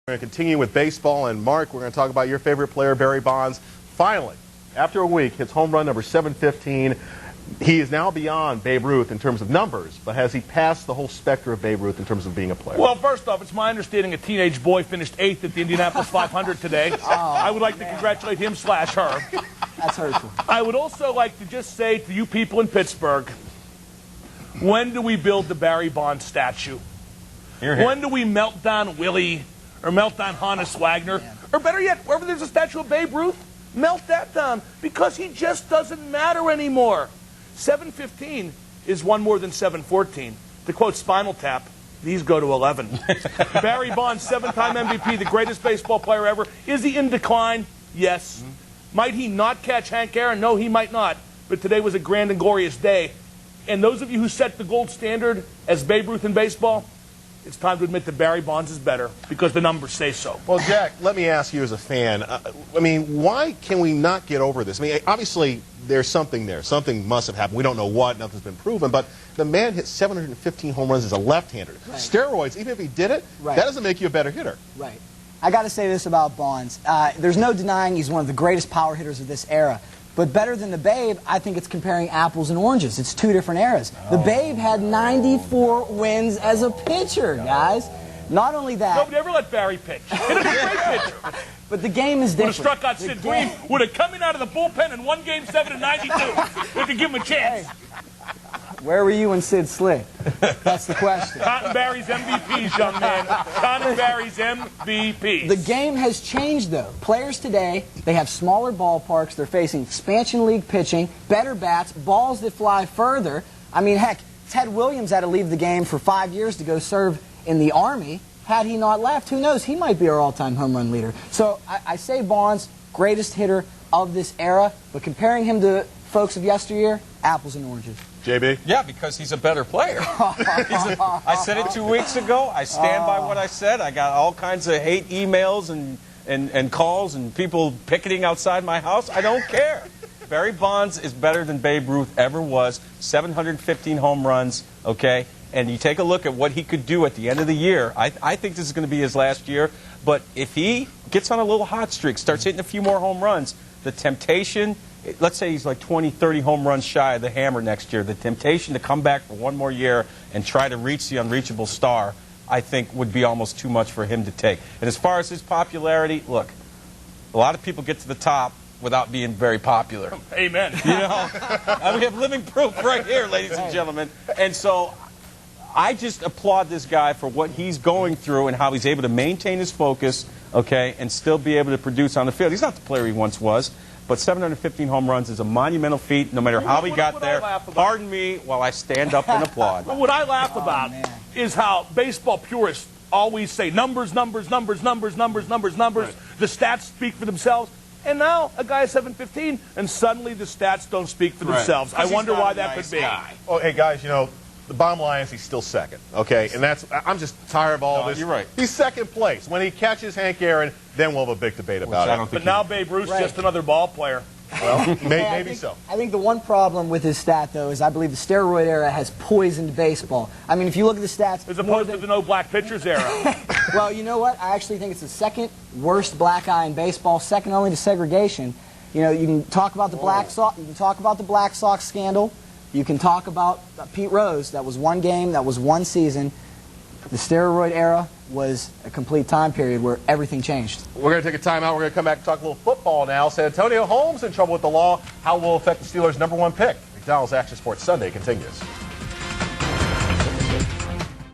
We're going to continue with baseball, and Mark, we're going to talk about your favorite player, Barry Bonds. Finally, after a week, hits home run number 715. He is now beyond Babe Ruth in terms of numbers, but has he passed the whole spectrum of Babe Ruth in terms of being a player? Well, first off, it's my understanding a teenage boy finished 8th at the Indianapolis 500 today. I would like to congratulate him / her. That's hurtful. I would also like to just say to you people in Pittsburgh, when do we build the Barry Bonds statue? When do we melt down Willie or melt down Hannes Wagner? Or better yet, wherever there's a statue of Babe Ruth, melt that down because he just doesn't matter anymore. 715 is one more than 714. To quote Spinal Tap, these go to 11. Barry Bonds, 7-time MVP, the greatest baseball player ever. Is he in decline? Yes. Might he not catch Hank Aaron? No, he might not. But today was a grand and glorious day. And those of you who set the gold standard as Babe Ruth in baseball, it's time to admit that Barry Bonds is better because the numbers say so. Well, Jack, let me ask you as a fan, why can we not get over this? obviously, there's something there. Something must have happened. We don't know what. Nothing's been proven. But the man hit 715 home runs as a left-hander. Right. Steroids, even if he did it, that doesn't make you a better hitter. Right. I got to say this about Bonds. There's no denying he's one of the greatest power hitters of this era. But better than the Babe, I think it's comparing apples and oranges. It's two different eras. The Babe had 94 wins as a pitcher, guys. Not only that... Nobody ever let Barry pitch. He was a great pitcher. But the game is different. Would have struck out Sid Green. Would have come in out of the bullpen and won Game 7 in '92. If to give him a chance. Hey, where were you when Sid slid? That's the question. Cotton Barry's MVPs, young man. Cotton Barry's MVPs. The game has changed, though. Players today, they have smaller ballparks. They're facing expansion league pitching, better bats, balls that fly further. I mean, heck, Ted Williams had to leave the game for 5 years to go serve in the Army. Had he not left, who knows? He might be our all-time home run leader. So I say Bonds, greatest hitter of this era, but comparing him to folks of yesteryear, apples and oranges. JB? Yeah, because he's a better player. I said it 2 weeks ago. I stand by what I said. I got all kinds of hate emails and calls and people picketing outside my house. I don't care. Barry Bonds is better than Babe Ruth ever was. 715 home runs, okay? And you take a look at what he could do at the end of the year. I think this is going to be his last year. But if he gets on a little hot streak, starts hitting a few more home runs, the temptation... Let's say he's like 20, 30 home runs shy of the hammer next year. The temptation to come back for one more year and try to reach the unreachable star, I think, would be almost too much for him to take. And as far as his popularity, look, a lot of people get to the top without being very popular. Amen. You know, we have living proof right here, ladies and gentlemen. And so I just applaud this guy for what he's going through and how he's able to maintain his focus, okay, and still be able to produce on the field. He's not the player he once was. But 715 home runs is a monumental feat, no matter how he got there. Pardon me while I stand up and applaud. Well, what I laugh about is how baseball purists always say numbers, numbers, numbers, numbers, numbers, numbers, numbers. The stats speak for themselves. And now a guy is 715, and suddenly the stats don't speak for themselves. I wonder why that could be. Oh, hey, guys, the bottom line is he's still second, okay? And I'm just tired of all this. You're right. He's second place. When he catches Hank Aaron, then we'll have a big debate about it. But now Babe Ruth's just another ball player. Well, maybe so. I think the one problem with his stat, though, is I believe the steroid era has poisoned baseball. I mean, if you look at the stats... As opposed to the no black pitchers era. Well, you know what? I actually think it's the second worst black eye in baseball, second only to segregation. You know, you can talk about the Black Sox, you can talk about the Black Sox scandal. You can talk about Pete Rose. That was one game. That was one season. The steroid era was a complete time period where everything changed. We're going to take a timeout. We're going to come back and talk a little football now. San Antonio Holmes in trouble with the law. How will it affect the Steelers' #1 pick? McDonald's Action Sports Sunday continues.